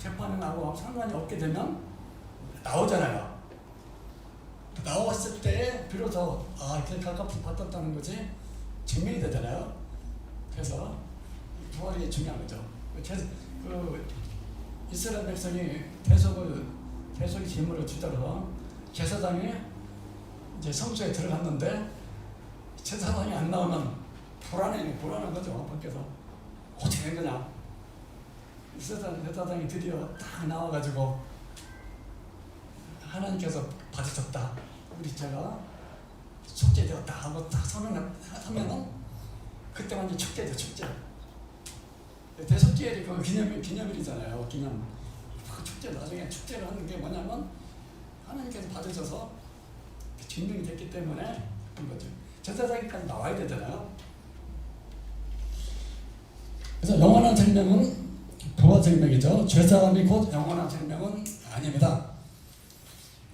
재판에 나고 상관이 없게 되면 나오잖아요. 나왔을 때 비로소 죄값을 받았다는 것이 증명이 되잖아요. 그래서 부활이 중요한 거죠. 이스라엘 백성이 대속의 제물을 주더라도 제사장이 이제 성소에 들어갔는데 제사장이 안 나오면 불안한 거죠. 밖에서 어떻게 된 거냐. 제사장이 드디어 딱 나와가지고 하나님께서 받으셨다. 우리 죄가 속죄되었다 하고 딱 선언하면은 그때 완전 축제죠. 축제. 대속죄일이 그 기념일이잖아요. 기념. 그 축제 나중에 축제를 하는 게 뭐냐면 하나님께서 받으셔서 증명이 됐기 때문에 그런 거죠. 제사장까지 나와야 되잖아요. 그래서 영원한 생명은 부활 생명이죠. 죄사함이 곧 영원한 생명은 아닙니다.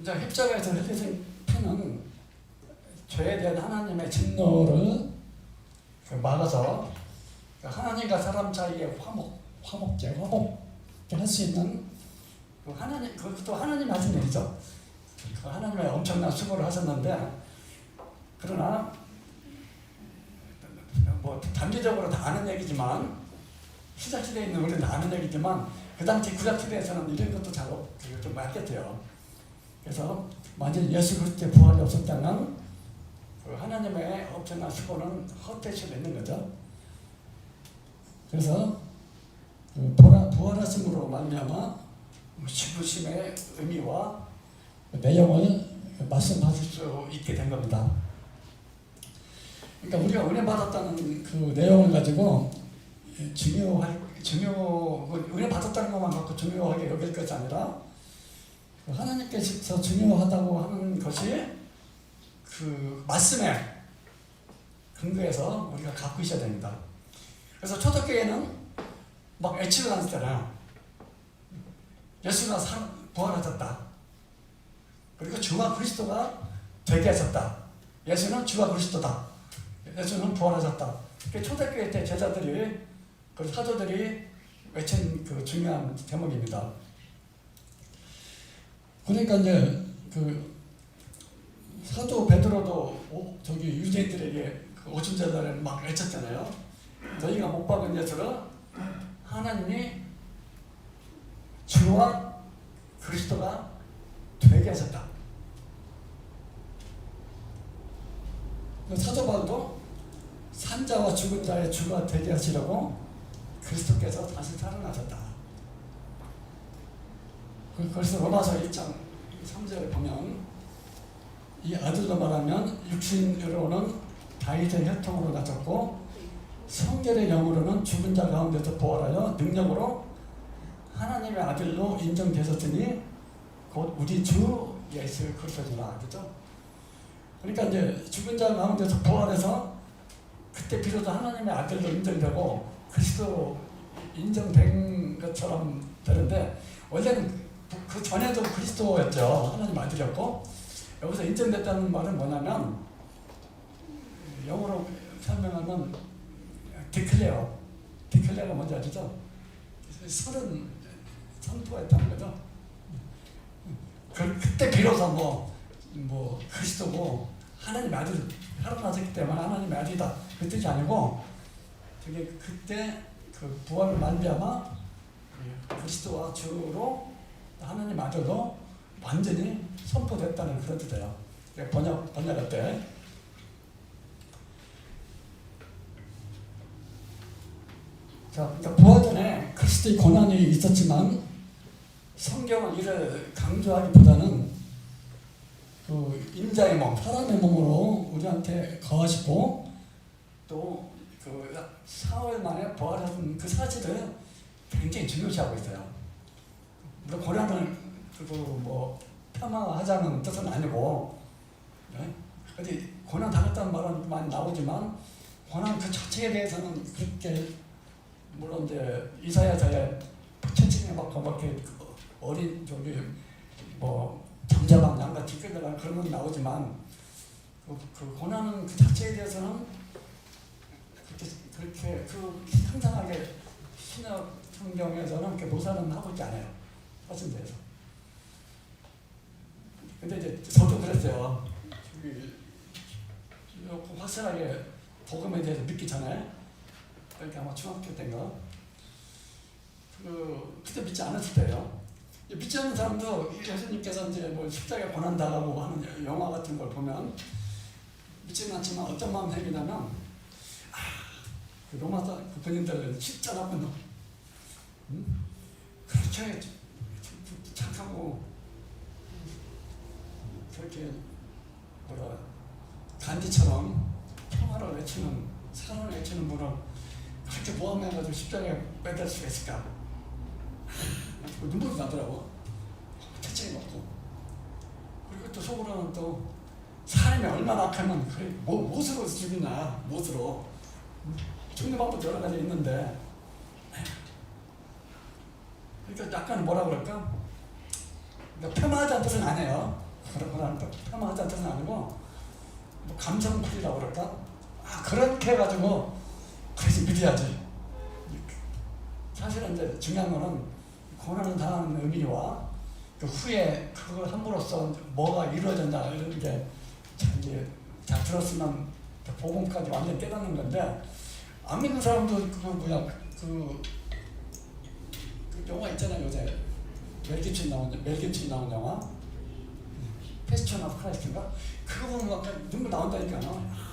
이제 십자가에서 흘리신 피는 죄에 대한 하나님의 진노를 막아서 하나님과 사람 사이의 화목제 할 수 있는 그것도 하나님이 하신 일이죠. 하나님의 엄청난 수고를 하셨는데 그러나 단기적으로 다 아는 얘기지만 시작시대에 있는 우리는 다 아는 얘기지만 그 당시 구약시대에서는 이런 것도 좀 맞겠대요. 그래서 만약 예수 그리스도의 부활이 없었다면 하나님의 엄청난 수고는 헛될 수도 있는 거죠. 그래서 부활하심으로 말미암아 죽으심의 의미와 내용을 말씀하실 수 있게 된 겁니다. 그러니까 우리가 은혜 받았다는 그 내용을 가지고 은혜 받았다는 것만 갖고 중요하게 여길 것이 아니라 하나님께서 중요하다고 하는 것이 그 말씀에 근거해서 우리가 갖고 있어야 됩니다. 그래서 초대교회는 막 애치고 다녔잖아요. 예수가 부활하셨다. 그리고 주가 그리스도가 되게 하셨다. 예수는 주가 그리스도다. 예수는 부활하셨다. 초대교회 때 제자들이, 그 사도들이 외친 그 중요한 제목입니다. 그러니까 이제 그 사도 베드로도 저기 유대인들에게 그 오순절날에 막 외쳤잖아요. 너희가 못 박은 예수를 하나님이 주와 그리스도가 되게 하셨다. 사도 바울도 산자와 죽은 자의 주가 되게 하시려고 그리스도께서 다시 살아나셨다. 그래서 로마서 1장 3절에 보면 이 아들로 말하면 육신으로는 다윗의 혈통으로 나셨고 성결의 영으로는 죽은 자 가운데서 부활하여 능력으로 하나님의 아들로 인정되셨으니 곧 우리 주 예수 그리스도라. 그죠? 그러니까 이제 죽은 자 가운데서 부활해서 그때 비로소 하나님의 아들로 인정되고 그리스도 인정된 것처럼 되는데 원래는 그 전에도 그리스도였죠. 하나님 아들이었고 여기서 인정됐다는 말은 뭐냐면 영어로 설명하면 디클레어가 뭔지 아시죠? 선포했다는 거죠. 그때 비로소 뭐 그리스도고 하나님 아들 살아나셨기 때문에 하나님의 아들이다 그 뜻이 아니고 되게 그때 그 부활을 말미암아 그리스도와 주로 하나님 아들로 완전히 선포됐다는 그런 뜻이에요. 번역할 때. 자, 그러니까 부활 전에 그리스도의 고난이 있었지만 성경은 이를 강조하기보다는 그 인자의 몸, 사람의 몸으로 우리한테 거하시고 또 그 사흘 만에 부활한 그 사실을 굉장히 중요시하고 있어요. 물론 고난을 뭐 폄하하자는 뜻은 아니고, 어디 고난 당했다는 말은 많이 나오지만 고난 그 자체에 대해서는 그렇게 물론 이제 이사야서에 채찍에 맞고 막 이렇게 어린 저기 뭐 잠자방 양같이 끌려가는 그런 건 나오지만 그 고난은 그 자체에 대해서는 그렇게 그 상상하게 신약 성경에서는 그렇게 묘사는 하고 있지 않아요. 사실대에서. 근데 이제 저도 그랬어요. 확실하게 복음에 대해서 믿기 전에 그러니까 아마 중학교 때인가 그때 믿지 않았을 때예요. 믿지 않는 사람도 예수님께서 이제 뭐 십자가에 고난 당하고 하는 영화 같은 걸 보면 믿지는 않지만 어떤 마음 생기냐면 그 로마서 그 본인들 십자가군 그렇게 착하고 그렇게 간디처럼 평화를 외치는 사랑을 외치는 분을 그렇게 모함해가지고 십자가에 매달 수가 있을까? 눈물이 나더라고. 채찍이 먹고. 그리고 또 속으로는 또 사람이 얼마나 악하면 그래 못으로 죽이나 못으로 죽는 방법 여러 가지 있는데 그러니까 약간 뭐라 그럴까? 그러니까 폄하하자는 뜻은 아니에요. 그러거나 폄하하자는 뜻은 아니고 뭐 감성풀이라고 그럴까? 그렇게 해가지고 그래서 믿어야지. 사실은 이제 중요한 거는 고난을 당하는 의미와 그 후에 그걸 함으로써 뭐가 이루어진다 이런 게 이제 잘 들었으면 복음까지 완전히 깨닫는 건데 안 믿는 사람도 그 영화 있잖아요. 요새 멜 깁슨이 나온 영화 패션 오브 크라이스트인가? 그거 보면 막 눈물 나온다니까요.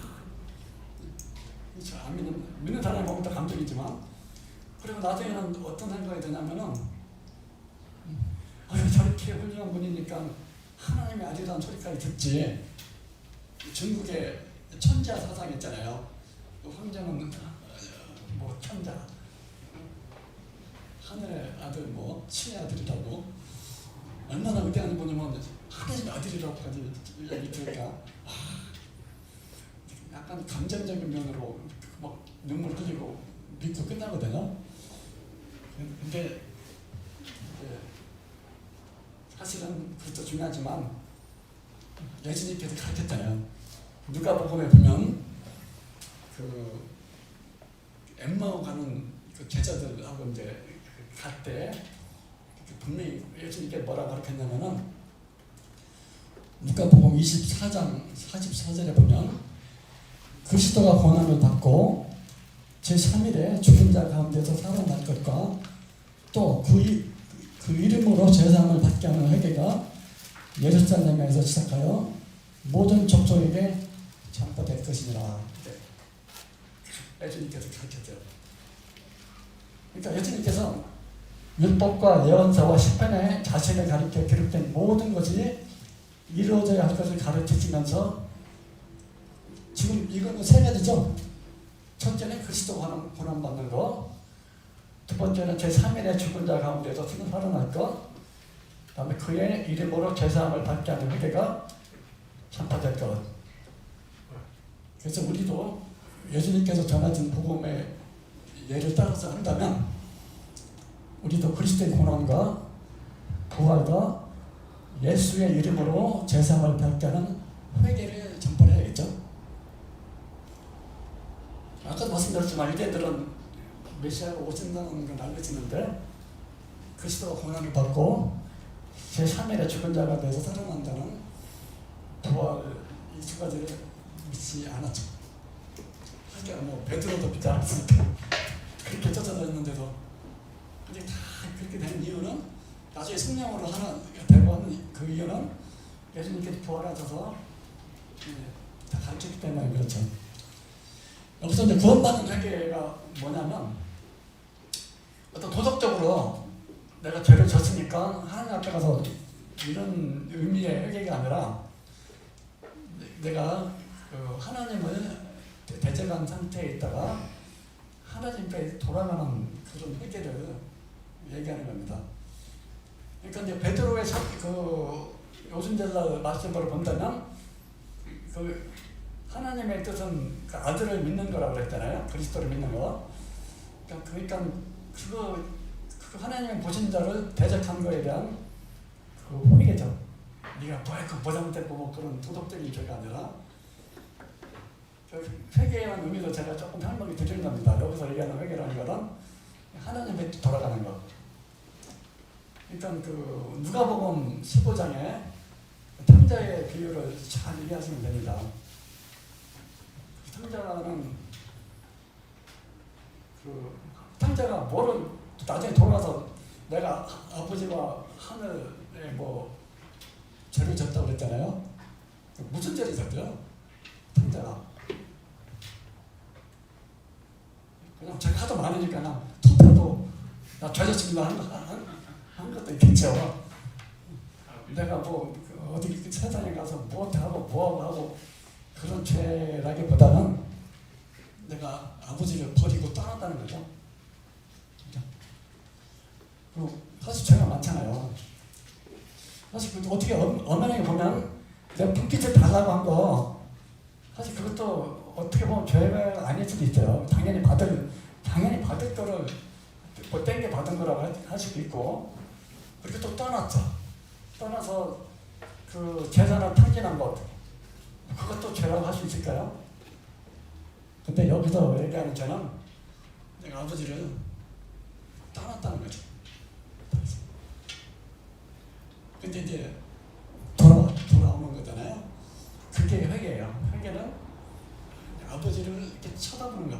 안 믿는 사람이 보면 더 감동이지만 그리고 나중에는 어떤 생각이 드냐면은 저렇게 훌륭한 분이니까 하나님의 아들이라는 소리까지 듣지. 중국의 천자 사상 있잖아요. 황제는 뭐 천자, 하늘의 아들 뭐 신의 아들이라고 얼마나 위대한 분이면 하나님의 아들이라고까지 얘기 들으니까 약간 약간 감정적인 면으로 막 눈물 흘리고 믿고 끝나거든요. 근데 사실은 그것도 중요하지만 예수님께서 가르쳤잖아요. 누가복음에 보면 그 엠마오 가는 그 제자들하고 이제 갈 때 분명히 예수님께 뭐라고 가르쳤냐면은 누가복음 24장 44절에 보면 그리스도가 고난을 받고 제3일에 죽은 자 가운데서 살아날 것과 또 그 이름으로 제사함을 받게 하는 회개가 예루살렘에서 시작하여 모든 족속에게 전파될 것이니라. 예수님께서 가르쳤죠. 그러니까 예수님께서 율법과 예언서와 시편에 자신을 가리켜 기록된 모든 것이 이루어져야 할 것을 가르치시면서 지금 이거는 세 가지죠. 첫째는 그리스도 고난받는 거, 두 번째는 제3일에 죽은 자 가운데서 살아날 것, 그 다음에 그의 이름으로 제사함을 받게 하는 회개가 전파될 것. 그래서 우리도 예수님께서 전하신 복음의 예를 따라서 한다면 우리도 그리스도의 고난과 부활과 예수의 이름으로 제사함을 받게 하는 회개를 전파해야겠죠. 아까 말씀드렸지만 유대인들은 메시아가 오신다는 걸 알려지는데 그리스도가 고난을 받고 제3일에 죽은 자가 돼서 살아난다는 부활 이 두 가지를 믿지 않았죠. 하기야 뭐 베드로도 믿지 않았으니까 그렇게 쫓아다녔는데도 근데 다 그렇게 된 이유는 나중에 성령으로 하나 되고 하는 그 이유는 예수님께서 부활하셔서 다 가르쳤기 때문에 그렇죠. 여기서 이제 구원받는 회개가 뭐냐면 어떤 도덕적으로 내가 죄를 졌으니까 하나님 앞에 가서 이런 의미의 회개가 아니라 내가 그 하나님을 대적한 상태에 있다가 하나님께 돌아가는 그런 회개를 얘기하는 겁니다. 그러니까 이제 베드로의 그 요순절날 말씀을 본다면 그 하나님의 뜻은 그 아들을 믿는 거라고 그랬잖아요. 그리스도를 믿는 거. 그러니까 그거 하나님의 보신 자를 대적한 거에 대한 그 회개죠. 네가 뭐 잘못했고 뭐 그런 도덕적인 죄가 아니라 회개에 대한 의미도 제가 조금 설명이 드리는 겁니다. 여기서 얘기하는 회개라는 것은 하나님의 돌아가는 것. 그러니까 그 누가복음 15장에 탕자의 비유를 잘 이해하시면 됩니다. 탕자는 그 탕자가 뭐를 나중에 돌아가서 내가 아버지와 하늘에 뭐 죄를 졌다고 그랬잖아요. 무슨 죄를 졌죠? 탕자가 그냥 제가 하도 많으니까 그냥 톱이라도 나 죄 졌습니다 한 것도 있겠죠. 내가 뭐 어디 세상에 가서 뭐하고 하고 그런 죄라기보다는 내가 아버지를 버리고 떠났다는 거죠. 그리고 사실 죄가 많잖아요. 사실 어떻게 엄연하게 보면 내가 불빛을 달라고 한 거 사실 그것도 어떻게 보면 죄가 아닐 수도 있어요. 당연히 받을 거를 뭐 땡겨 받은 거라고 할 수도 있고 그리고 또 떠났죠. 떠나서 그 재산을 탕진한 것 그것도 죄라고 할 수 있을까요? 근데 여기서 얘기하는 죄는 내가 아버지를 떠났다는 거죠. 근데 이제 돌아오는 거잖아요. 그게 회개예요. 회개는 아버지를 이렇게 쳐다보는 거.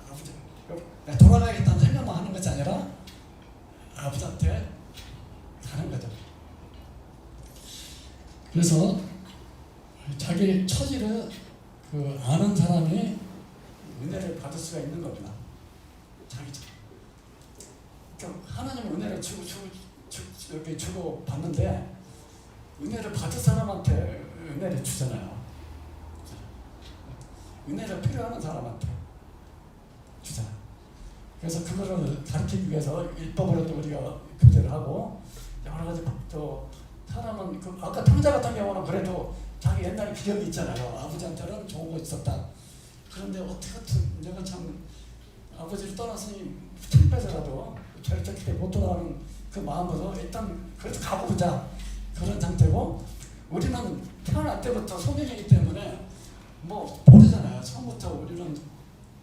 아버지, 내가 돌아가야겠다는 생각만 하는 것이 아니라 아버지한테 가는 거죠. 그래서 자기 처지를 그 아는 사람이 은혜를 받을 수가 있는 겁니다. 자기 처지. 그러니까 하나님은 은혜를 주고 받는데 은혜를 받을 사람한테 은혜를 주잖아요. 은혜를 필요하는 사람한테 주잖아요. 그래서 그거를 가르치기 위해서 일법으로도 우리가 교제를 하고 여러 가지 또 사람은 아까 탕자 같은 경우는 그래도 자기 옛날에 기억이 있잖아요. 아버지한테는 좋은 거 있었다. 그런데 어떻게 내가 참 아버지를 떠났으니 틈빼서라도 죄를 졌기 때문에 못 돌아가는 그 마음으로 일단 그래도 가보자 그런 상태고, 우리는 태어날 때부터 소년이기 때문에 뭐 모르잖아요. 처음부터 우리는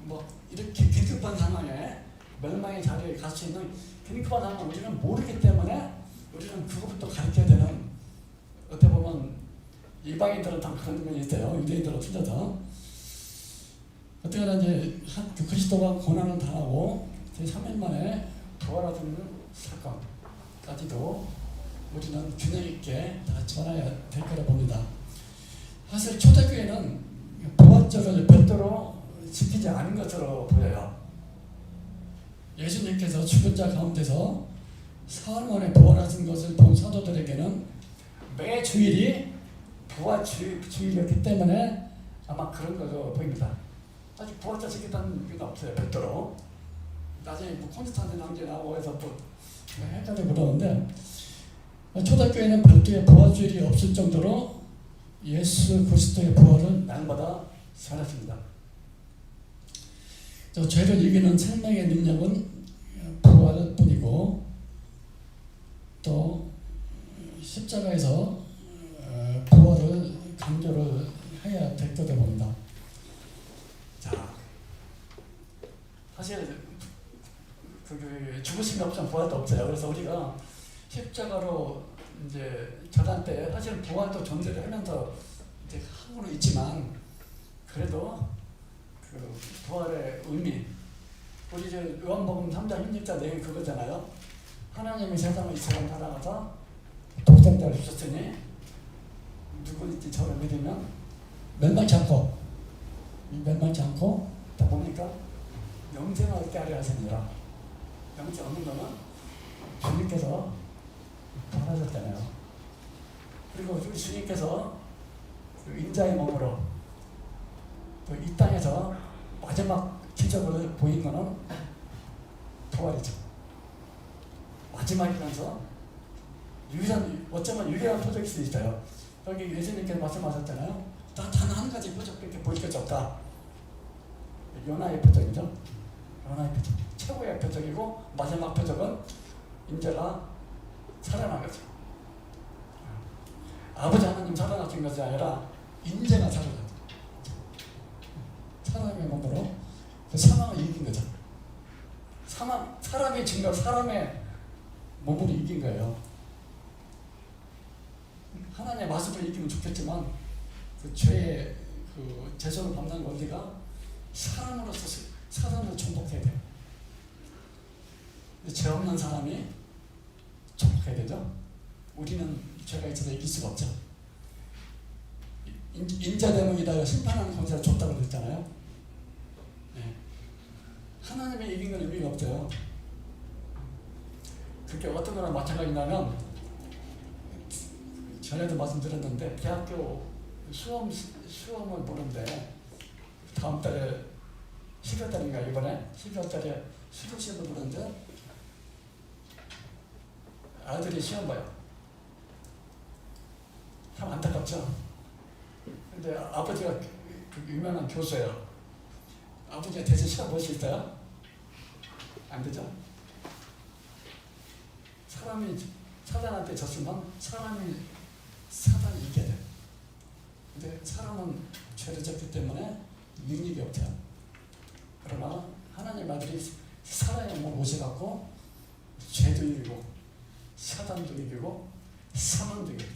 뭐 이렇게 긴급한 상황에 멸망의 자리에 갈 수 있는 긴급한 상황을 우리는 모르기 때문에 우리는 그것부터 가르쳐야 되는, 어떻게 보면 이방인들은 다 그런 면이 있어요. 유대인들은 틀려서. 어떻게나 이제 그 그리스도가 고난을 당하고 제3일 만에 부활하는 사건까지도 우리는 균형 있게 다 전해야 될 거라 봅니다. 사실 초대교회는 부활절을 별도로 지키지 않은 것으로 보여요. 예수님께서 죽은 자 가운데서 사흘 만에 부활하신 것을 본 사도들에게는 매 주일이 부활 주일이었기 때문에 아마 그런 거로 보입니다. 아직 부활절 지켰다는 의미는 없어요. 별도로. 나중에 뭐 콘스탄틴 황제 나오고 해서 또 헷갈리고 그러는데, 초대교회는 별도의 부활주일이 없을 정도로 예수 그리스도의 부활을 날마다 전했습니다. 죄를 이기는 생명의 능력은 부활뿐이고, 또 십자가에서 부활을 강조를 해야 될 거다 봅니다. 자, 사실 그 죽으심이 없으면 부활도 없어요. 그래서 우리가 십자가로 이제 전할 때 사실 부활도 존재를 하면서 이제 하고는 있지만, 그래도 그 부활의 의미, 우리 이제 요한복음 3장 16절 내용이 그거잖아요. 하나님이 세상을 이처럼 사랑하사 독생자를 주셨으니 누구든지 저를 믿으면 멸망치 않고 다 뭡니까? 영생을 얻게 하려 하시니라. 영생 얻는 거는 주님께서 부활하셨잖아요. 그리고 우리 주님께서 그 인자의 몸으로 또 이 땅에서 마지막 기적을 보인 거는 부활이죠. 마지막이면서 어쩌면 유일한 표적일 수 있어요. 여기 예수님께서 말씀하셨잖아요. 단 한 가지 표적밖에 보일 것이 없다. 요나의 표적이죠. 요나의 표적. 최고의 표적이고 마지막 표적은 인자가 살아난 거죠. 아버지 하나님 살아나신 것이 아니라 인자가 살아났죠. 사람의 몸으로 그 사망을 이긴 거죠. 사람의 증거, 사람의 몸으로 이긴 거예요. 하나님의 말씀을 이기면 좋겠지만 그 죄의 그 재성을 받는 원리가 사람으로서 사람을 정복해야 돼요. 죄 없는 사람이 정복해야 되죠. 우리는 죄가 있어서 이길 수가 없죠. 인자대문이다 심판하는 권세를 줬다고 그랬잖아요. 네. 하나님의 이긴 건 의미가 없어요. 그게 어떤 거랑 마찬가지냐면, 전에도 말씀드렸는데 대학교 수험을 보는데 다음 달에 12월 달인가 이번에 12월 달에 수능 시험을 보는데 아들이 시험 봐요. 참 안타깝죠. 근데 아버지가 그 유명한 교수예요. 아버지가 대신 시험 볼 수 있어요? 안 되죠. 사람이 사단한테 졌으면 사단이 이겨야 돼. 근데 사람은 죄를 졌기 때문에 능력이 없죠. 그러나 하나님 아들이 사람의 몸을 오셔갖고 죄도 이기고 사단도 이기고 사망도 이기고,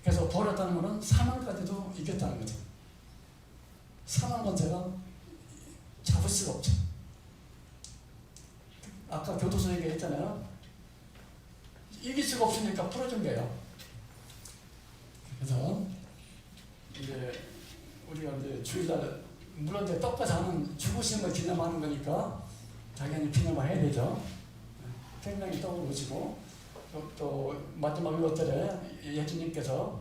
그래서 부활했다는 것은 사망까지도 이겼다는 거죠. 사망 권세가 잡을 수가 없죠. 아까 교도소 얘기했잖아요. 이길 수가 없으니까 풀어준 거예요. 그래서 이제 우리가 이제 주일날 물론 이제 떡과 자는 죽으심을 기념하는 거니까 당연히 기념을 해야 되죠. 생명이 떡을 오시고 또 마지막 6월달에 예수님께서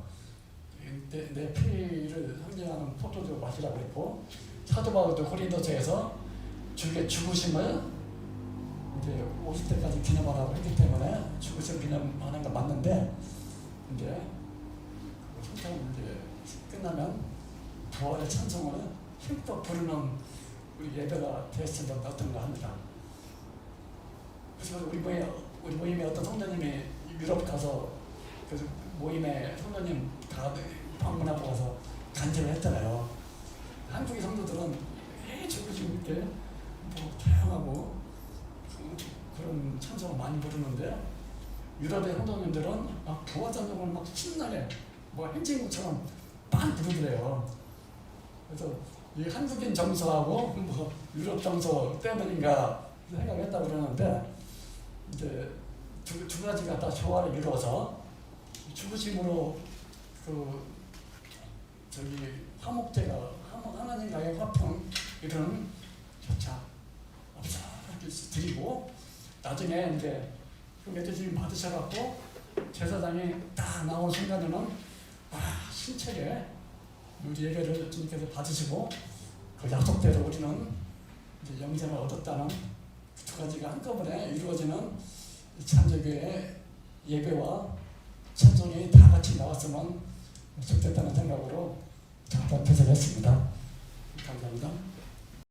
내 피를 상징하는 포도주 마시라고 했고, 사도 바울도 고린도서에서 주의 죽으심을 이제 50대까지 기념하라고 했기 때문에 죽으심 기념하는 건 맞는데, 이제 성경은 이제 끝나면 부활의 찬송을 힘껏 부르는 우리 예배가 됐으면 어떤가 합니다. 그래서 우리 모임에 어떤 성도님이 유럽 가서 그 모임에 성도님 다 방문하고 가서 간증을 했잖아요. 한국의 성도들은 지금 이렇게 뭐 다양하고 그런 찬송을 많이 부르는데 유럽의 성도님들은 막 부활 찬송을 막 신나게 뭐 행진곡처럼 막 부르더래요. 그래서 이 한국인 정서하고 뭐 유럽 정서 때문인가 생각했다고 그러는데 이제 두 가지가 다 조화를 이루어서 죽으심으로 그 저기 화목제가 하나님과의 화평 이런 조차 없어하게 드리고 나중에 이제 그 메시지 받으셔갖고 제사장이 딱 나온 순간에는 신체에 우리 예배를 주님께서 받으시고 그 약속대로 우리는 이제 영생을 얻었다는 두 가지가 한꺼번에 이루어지는 참조교의 예배와 찬송이 다 같이 나왔으면 좋겠다는 생각으로 잠깐 개설했습니다. 감사합니다.